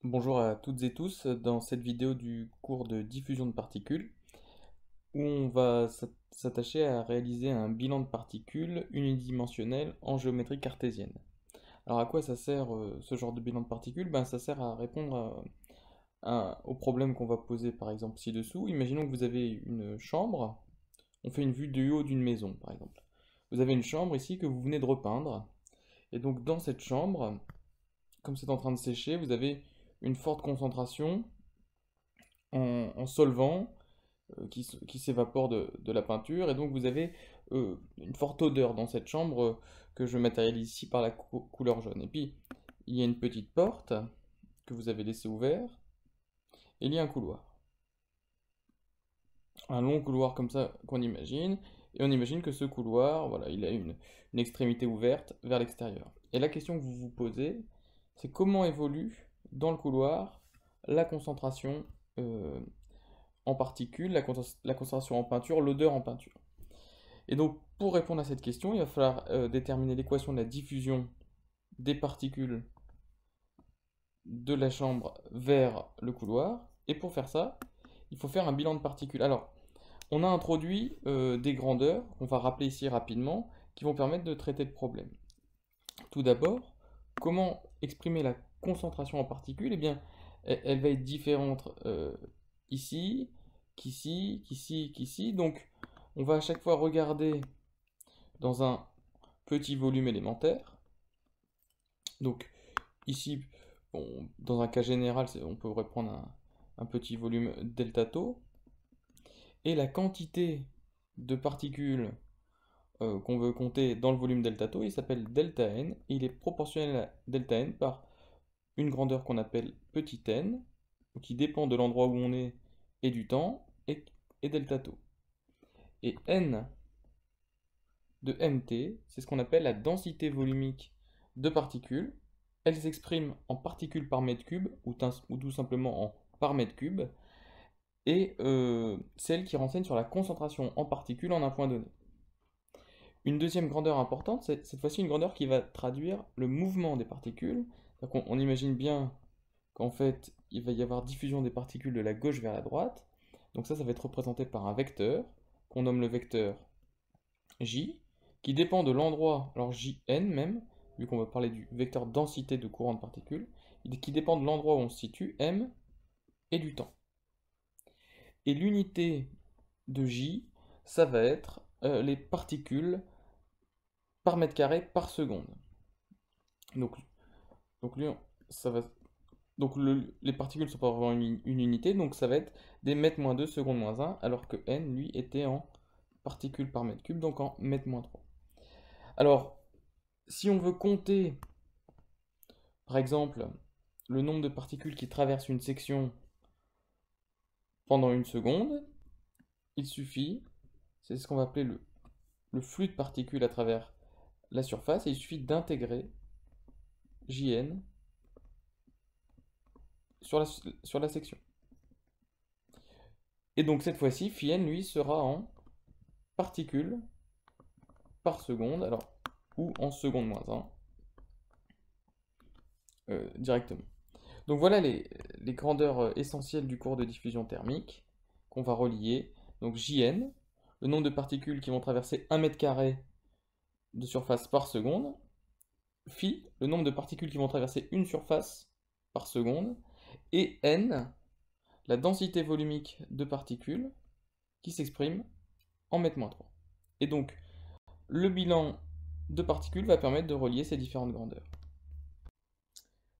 Bonjour à toutes et tous dans cette vidéo du cours de diffusion de particules où on va s'attacher à réaliser un bilan de particules unidimensionnel en géométrie cartésienne. Alors à quoi ça sert ce genre de bilan de particules? Ben, ça sert à répondre au problème qu'on va poser par exemple ci-dessous. Imaginons que vous avez une chambre, on fait une vue du haut d'une maison par exemple. Vous avez une chambre ici que vous venez de repeindre et donc dans cette chambre, comme c'est en train de sécher, vous avez une forte concentration en solvant qui s'évapore de la peinture, et donc vous avez une forte odeur dans cette chambre que je matérialise ici par la couleur jaune. Et puis, il y a une petite porte que vous avez laissée ouverte, et il y a un couloir. Un long couloir comme ça qu'on imagine, et on imagine que ce couloir, voilà, il a une extrémité ouverte vers l'extérieur. Et la question que vous vous posez, c'est comment évolue dans le couloir la concentration en particules, la concentration en peinture, l'odeur en peinture. Et donc, pour répondre à cette question, il va falloir déterminer l'équation de la diffusion des particules de la chambre vers le couloir. Et pour faire ça, il faut faire un bilan de particules. Alors, on a introduit des grandeurs, qu'on va rappeler ici rapidement, qui vont permettre de traiter le problème. Tout d'abord, comment exprimer la concentration en particules? Eh bien, elle va être différente ici, qu'ici, qu'ici, qu'ici. Donc, on va à chaque fois regarder dans un petit volume élémentaire. Donc, ici, bon, dans un cas général, on pourrait prendre un petit volume delta tau. Et la quantité de particules qu'on veut compter dans le volume delta tau, il s'appelle delta n. Et il est proportionnel à delta n par une grandeur qu'on appelle petit n, qui dépend de l'endroit où on est et du temps, et delta tau. Et n de mt, c'est ce qu'on appelle la densité volumique de particules. Elle s'exprime en particules par mètre cube, ou tout simplement en par mètre cube, et celle qui renseigne sur la concentration en particules en un point donné. Une deuxième grandeur importante, c'est cette fois-ci une grandeur qui va traduire le mouvement des particules. Donc on imagine bien qu'en fait, il va y avoir diffusion des particules de la gauche vers la droite. Donc ça va être représenté par un vecteur, qu'on nomme le vecteur J, qui dépend de l'endroit, alors Jn même, vu qu'on va parler du vecteur densité de courant de particules, qui dépend de l'endroit où on se situe, m, et du temps. Et l'unité de J, ça va être les particules par mètre carré par seconde. Donc, donc, lui, ça va, donc les particules sont pas vraiment une unité, donc ça va être des mètres moins 2 secondes moins 1, alors que n, lui, était en particules par mètre cube, donc en mètres moins 3. Alors, si on veut compter, par exemple, le nombre de particules qui traversent une section pendant une seconde, il suffit, c'est ce qu'on va appeler le flux de particules à travers la surface, et il suffit d'intégrer Jn sur la section. Et donc cette fois-ci, phi n, lui, sera en particules par seconde, alors, ou en seconde moins 1, directement. Donc voilà les grandeurs essentielles du cours de diffusion thermique qu'on va relier. Donc Jn, le nombre de particules qui vont traverser 1 mètre carré de surface par seconde. Phi, le nombre de particules qui vont traverser une surface par seconde. Et n, la densité volumique de particules qui s'exprime en mètre moins 3. Et donc, le bilan de particules va permettre de relier ces différentes grandeurs.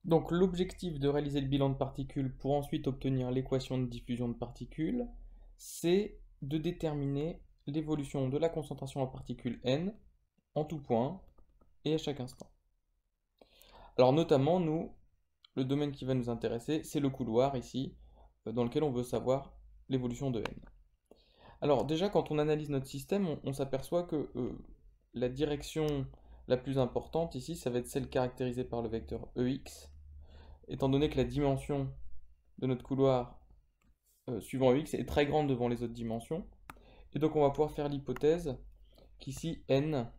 Donc l'objectif de réaliser le bilan de particules pour ensuite obtenir l'équation de diffusion de particules, c'est de déterminer l'évolution de la concentration en particules n en tout point et à chaque instant. Alors notamment, nous, le domaine qui va nous intéresser, c'est le couloir ici, dans lequel on veut savoir l'évolution de n. Alors déjà, quand on analyse notre système, on s'aperçoit que la direction la plus importante ici, ça va être celle caractérisée par le vecteur EX, étant donné que la dimension de notre couloir suivant EX est très grande devant les autres dimensions. Et donc on va pouvoir faire l'hypothèse qu'ici n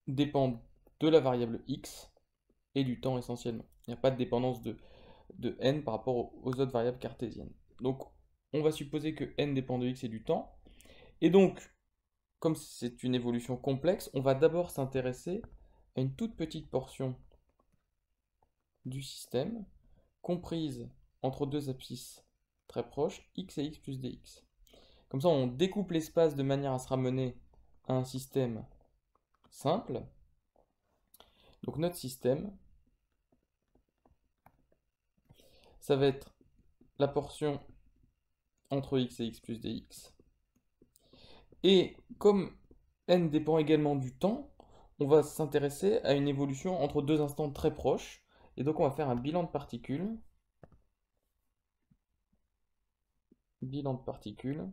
dépend de la variable x et du temps essentiellement. Il n'y a pas de dépendance de n par rapport aux autres variables cartésiennes. Donc on va supposer que n dépend de x et du temps. Et donc, comme c'est une évolution complexe, on va d'abord s'intéresser à une toute petite portion du système, comprise entre deux abscisses très proches, x et x plus dx. Comme ça, on découpe l'espace de manière à se ramener à un système simple. Donc notre système, ça va être la portion entre x et x plus dx. Et comme n dépend également du temps, on va s'intéresser à une évolution entre deux instants très proches. Et donc on va faire un bilan de particules. Bilan de particules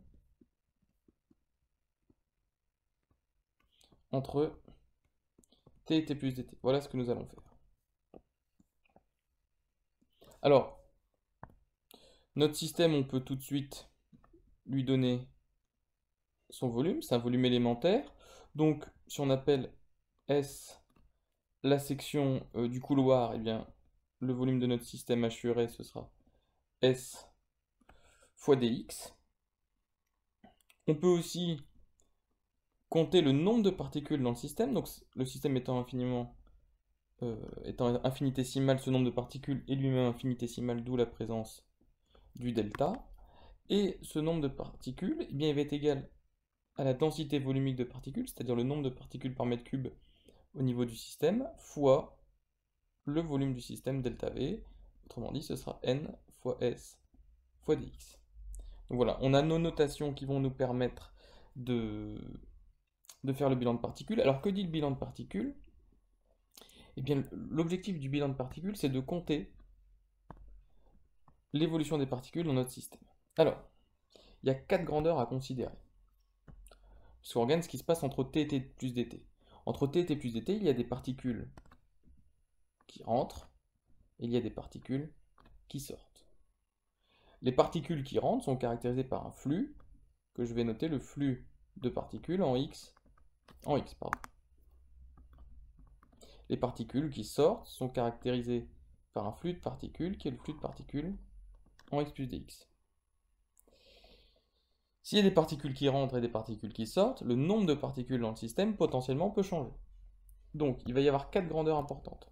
entre t et t plus dt. Voilà ce que nous allons faire. Alors, notre système, on peut tout de suite lui donner son volume. C'est un volume élémentaire. Donc, si on appelle S la section du couloir, eh bien, le volume de notre système assuré, ce sera S fois dx. On peut aussi compter le nombre de particules dans le système. Donc, le système étant infinitésimal, ce nombre de particules est lui-même infinitésimal, d'où la présence du delta. Et ce nombre de particules, eh bien, il va être égal à la densité volumique de particules, c'est-à-dire le nombre de particules par mètre cube au niveau du système, fois le volume du système delta V. Autrement dit, ce sera n fois S fois dx. Donc voilà, on a nos notations qui vont nous permettre de faire le bilan de particules. Alors que dit le bilan de particules? Eh bien, l'objectif du bilan de particules, c'est de compter l'évolution des particules dans notre système. Alors, il y a 4 grandeurs à considérer. Parce qu'on regarde ce qui se passe entre t et t plus dt. Entre t et t plus dt, il y a des particules qui rentrent et il y a des particules qui sortent. Les particules qui rentrent sont caractérisées par un flux, que je vais noter le flux de particules en x. Les particules qui sortent sont caractérisées par un flux de particules, qui est le flux de particules en x plus dx. S'il y a des particules qui rentrent et des particules qui sortent, le nombre de particules dans le système potentiellement peut changer. Donc, il va y avoir 4 grandeurs importantes.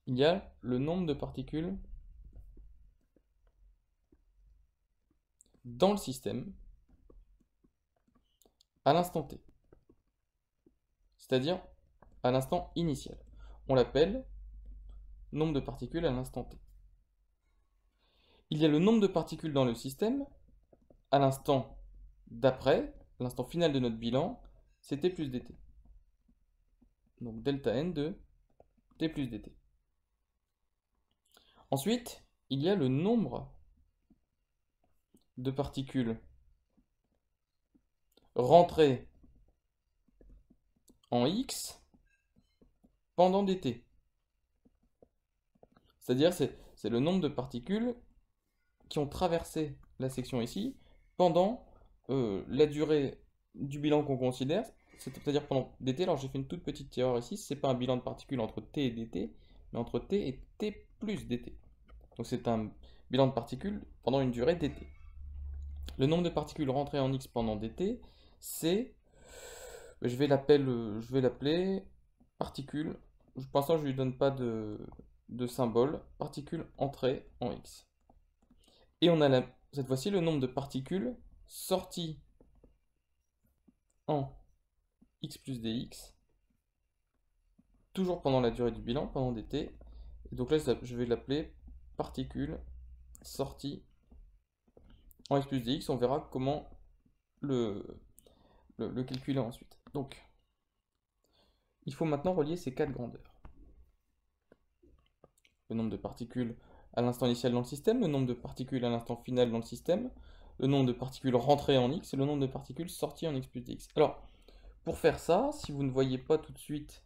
Il y a le nombre de particules dans le système à l'instant t, c'est-à-dire à l'instant initial. On l'appelle nombre de particules à l'instant t. Il y a le nombre de particules dans le système à l'instant d'après, l'instant final de notre bilan, c'est t plus dt. Donc delta n de t plus dt. Ensuite, il y a le nombre de particules rentrées en x pendant dt. C'est-à-dire, c'est le nombre de particules qui ont traversé la section ici pendant la durée du bilan qu'on considère, c'est-à-dire pendant dt. Alors j'ai fait une toute petite erreur ici, c'est pas un bilan de particules entre t et dt, mais entre t et t plus dt. Donc c'est un bilan de particules pendant une durée dt. Le nombre de particules rentrées en x pendant dt, c'est, je vais l'appeler particule. Pour l'instant, je lui donne pas de symbole, particule entrée en x. Et on a cette fois-ci le nombre de particules sorties en x plus dx, toujours pendant la durée du bilan, pendant dt. Et donc là, je vais l'appeler particule sortie en x plus dx. On verra comment le calculer ensuite. Donc, il faut maintenant relier ces 4 grandeurs. Le nombre de particules à l'instant initial dans le système, le nombre de particules à l'instant final dans le système, le nombre de particules rentrées en x et le nombre de particules sorties en x plus dx. Alors, pour faire ça, si vous ne voyez pas tout de suite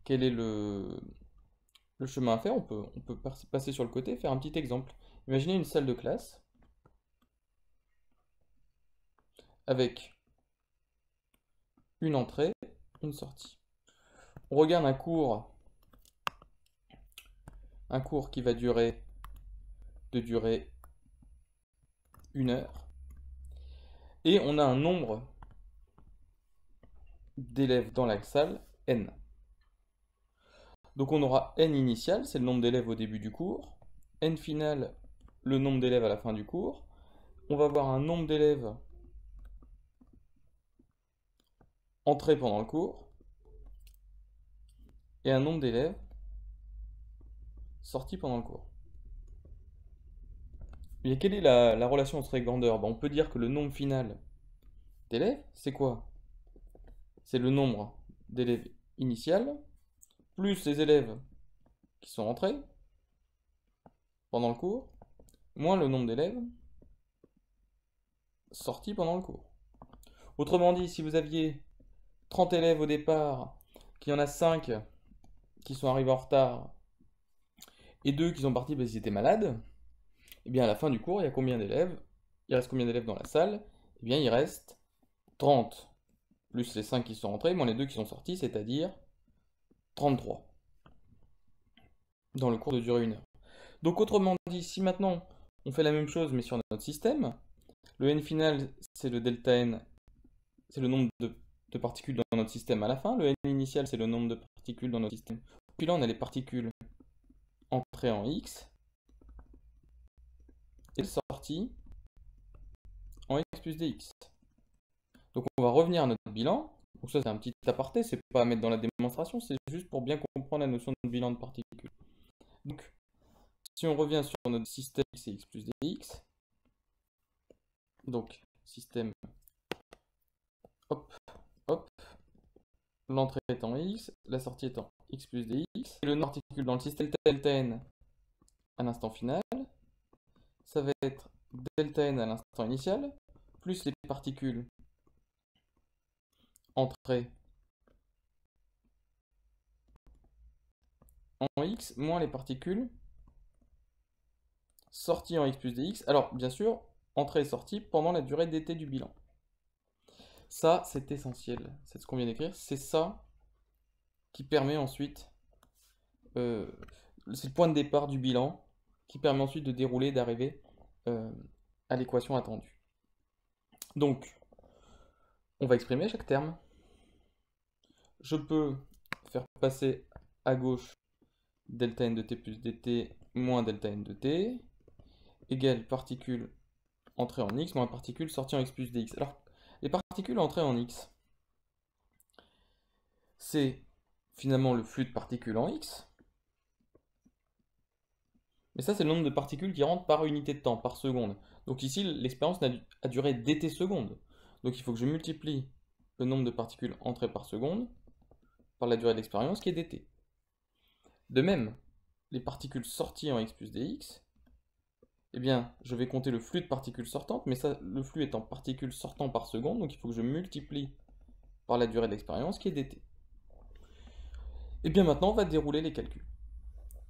quel est le chemin à faire, on peut passer sur le côté et faire un petit exemple. Imaginez une salle de classe avec une entrée, une sortie. On regarde un cours qui va durer de durée 1 heure. Et on a un nombre d'élèves dans la salle, n. Donc on aura n initial, c'est le nombre d'élèves au début du cours. N final, le nombre d'élèves à la fin du cours. On va avoir un nombre d'élèves entrés pendant le cours. Et un nombre d'élèves sortis pendant le cours. Et quelle est la relation entre les grandeurs? On peut dire que le nombre final d'élèves, c'est quoi? C'est le nombre d'élèves initial, plus les élèves qui sont entrés pendant le cours, moins le nombre d'élèves sortis pendant le cours. Autrement dit, si vous aviez 30 élèves au départ, qu'il y en a 5 qui sont arrivés en retard, et 2 qui sont partis parce qu'ils étaient malades, et bien à la fin du cours, il y a combien d'élèves? Il reste combien d'élèves dans la salle? Eh bien il reste 30, plus les 5 qui sont rentrés, moins les 2 qui sont sortis, c'est-à-dire 33, dans le cours de durée 1 heure. Donc autrement dit, si maintenant on fait la même chose mais sur notre système, le n final c'est le delta n, c'est le nombre de particules dans notre système à la fin, le n initial c'est le nombre de particules dans notre système. Puis là on a les particules entrées en x et sorties en x plus dx. Donc on va revenir à notre bilan. Donc ça c'est un petit aparté, c'est pas à mettre dans la démonstration, c'est juste pour bien comprendre la notion de bilan de particules. Donc si on revient sur notre système x et x plus dx, donc système, hop, hop, l'entrée étant x, la sortie étant x plus dx, et le nombre de particules dans le système delta n à l'instant final, ça va être delta n à l'instant initial, plus les particules entrées en x, moins les particules sorties en x plus dx. Alors, bien sûr, entrée et sortie pendant la durée dt du bilan. Ça, c'est essentiel. C'est ce qu'on vient d'écrire. C'est ça qui permet ensuite... c'est le point de départ du bilan qui permet ensuite de dérouler, d'arriver à l'équation attendue. Donc, on va exprimer chaque terme. Je peux faire passer à gauche delta n de t plus dt moins delta n de t égale particules entrées en x moins particules sorties en x plus dx. Alors, les particules entrées en x, c'est finalement le flux de particules en x. Mais ça, c'est le nombre de particules qui rentrent par unité de temps, par seconde. Donc ici, l'expérience a duré dt secondes. Donc il faut que je multiplie le nombre de particules entrées par seconde par la durée de l'expérience qui est dt. De même, les particules sorties en x plus dx, eh bien, je vais compter le flux de particules sortantes, mais ça, le flux est en particules sortant par seconde, donc il faut que je multiplie par la durée de l'expérience qui est dt. Et bien maintenant, on va dérouler les calculs.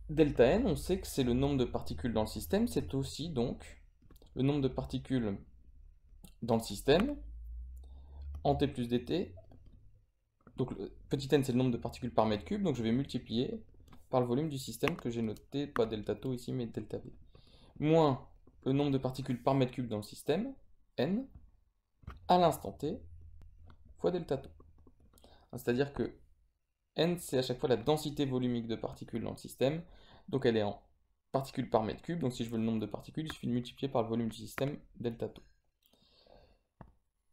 Delta n, on sait que c'est le nombre de particules dans le système, c'est aussi donc le nombre de particules dans le système en t plus dt. Donc petit n, c'est le nombre de particules par mètre cube, donc je vais multiplier par le volume du système que j'ai noté, pas delta tau ici, mais delta v. Moins le nombre de particules par mètre cube dans le système, n, à l'instant t, fois delta tau. C'est-à-dire que n, c'est à chaque fois la densité volumique de particules dans le système, donc elle est en particules par mètre cube, donc si je veux le nombre de particules, il suffit de multiplier par le volume du système, delta tau.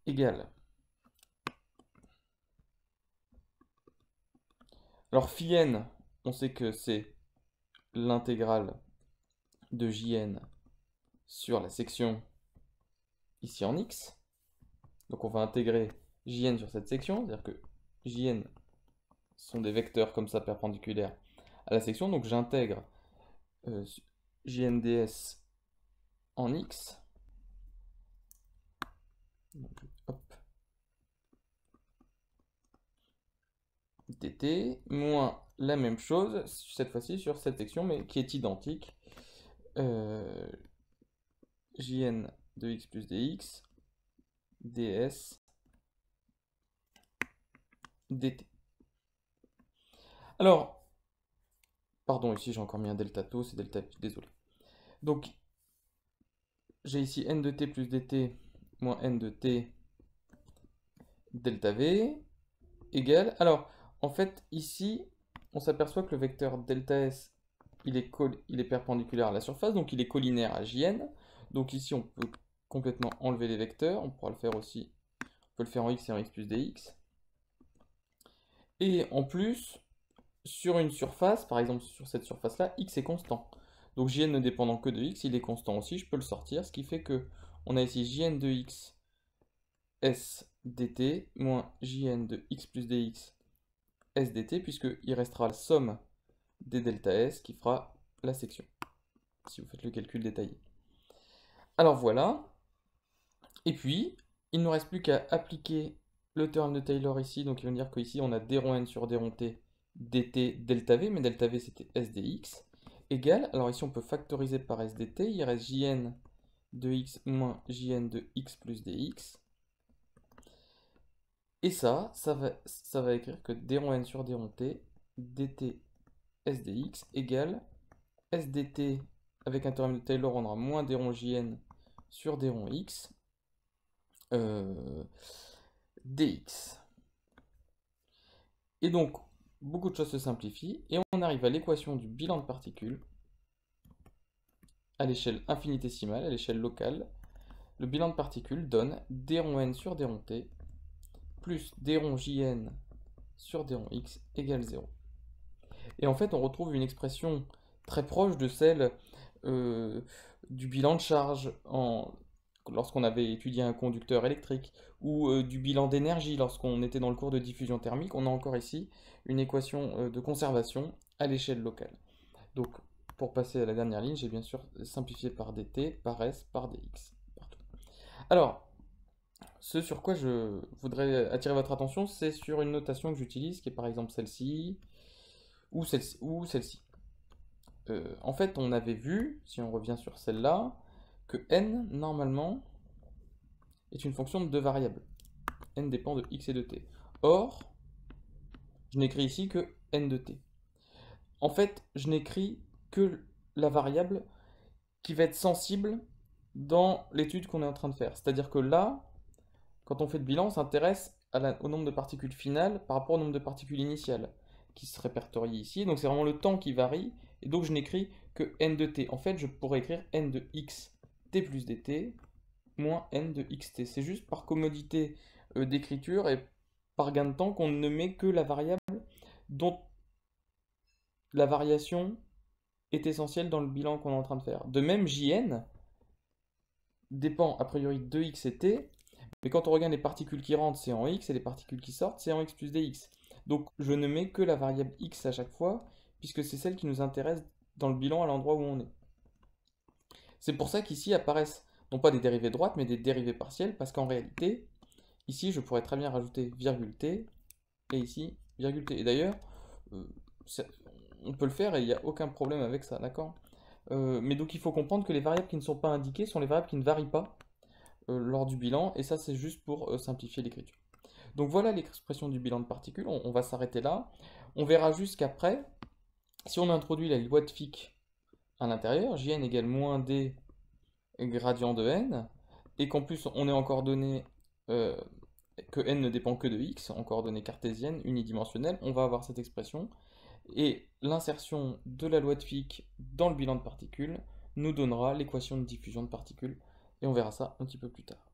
Égale. Alors phi n, on sait que c'est l'intégrale de Jn sur la section ici en x. Donc on va intégrer Jn sur cette section, c'est-à-dire que Jn sont des vecteurs comme ça perpendiculaires à la section, donc j'intègre Jn ds en x. Donc, hop. dt, moins la même chose, cette fois-ci sur cette section, mais qui est identique. Jn de x plus dx, ds, dt. Alors, pardon, ici j'ai encore mis un delta tau, c'est delta, désolé. Donc, j'ai ici n de t plus dt moins n de t delta v égale... Alors, en fait, ici, on s'aperçoit que le vecteur delta s, il est perpendiculaire à la surface, donc il est collinaire à Jn. Donc ici, on peut complètement enlever les vecteurs. On pourra le faire aussi. On peut le faire en x et en x plus dx. Et en plus, sur une surface, par exemple sur cette surface-là, x est constant. Donc Jn ne dépendant que de x, il est constant aussi, je peux le sortir, ce qui fait que on a ici Jn de x s dt moins Jn de x plus dx s dt, puisqu'il restera la somme des delta s qui fera la section, si vous faites le calcul détaillé. Alors voilà, et puis, il ne nous reste plus qu'à appliquer le théorème de Taylor ici, donc il va dire qu'ici on a d rond n sur d rond t dt delta v, mais delta v c'était s dx, égale, alors ici on peut factoriser par s dt, il reste jn de x moins jn de x plus dx, et ça va écrire que d rond n sur d rond t dt s dx égale s dt, avec un théorème de Taylor on aura moins d rond jn sur d rond x, dx. Et donc, beaucoup de choses se simplifient, et on arrive à l'équation du bilan de particules à l'échelle infinitésimale, à l'échelle locale. Le bilan de particules donne d rond n sur d rond t plus d rond jn sur d rond x égale 0. Et en fait, on retrouve une expression très proche de celle du bilan de charge lorsqu'on avait étudié un conducteur électrique, ou du bilan d'énergie lorsqu'on était dans le cours de diffusion thermique. On a encore ici une équation de conservation à l'échelle locale. Donc, pour passer à la dernière ligne, j'ai bien sûr simplifié par dt, par s, par dx. Partout. Alors, ce sur quoi je voudrais attirer votre attention, c'est sur une notation que j'utilise, qui est par exemple celle-ci, ou celle-ci. En fait, on avait vu, si on revient sur celle-là, que n, normalement, est une fonction de deux variables. N dépend de x et de t. Or, je n'écris ici que n de t. En fait, je n'écris que la variable qui va être sensible dans l'étude qu'on est en train de faire. C'est-à-dire que là, quand on fait le bilan, on s'intéresse au nombre de particules finales par rapport au nombre de particules initiales, qui se répertorient ici. Donc c'est vraiment le temps qui varie, et donc je n'écris que n de t. En fait, je pourrais écrire n de x t plus dt moins n de xt. C'est juste par commodité d'écriture et par gain de temps qu'on ne met que la variable dont la variation est essentielle dans le bilan qu'on est en train de faire. De même, Jn dépend a priori de x et t, mais quand on regarde les particules qui rentrent, c'est en x, et les particules qui sortent, c'est en x plus dx. Donc je ne mets que la variable x à chaque fois, puisque c'est celle qui nous intéresse dans le bilan à l'endroit où on est. C'est pour ça qu'ici apparaissent non pas des dérivées droites, mais des dérivées partielles, parce qu'en réalité, ici, je pourrais très bien rajouter virgule t, et ici, virgule t. Et d'ailleurs, on peut le faire et il n'y a aucun problème avec ça, d'accord? Mais donc il faut comprendre que les variables qui ne sont pas indiquées sont les variables qui ne varient pas lors du bilan, et ça c'est juste pour simplifier l'écriture. Donc voilà l'expression du bilan de particules, on va s'arrêter là. On verra juste qu'après, si on introduit la loi de Fick à l'intérieur, Jn égale moins d gradient de n, et qu'en plus on est en coordonnées que n ne dépend que de x, en coordonnées cartésiennes, unidimensionnelles, on va avoir cette expression, et l'insertion de la loi de Fick dans le bilan de particules nous donnera l'équation de diffusion de particules, et on verra ça un petit peu plus tard.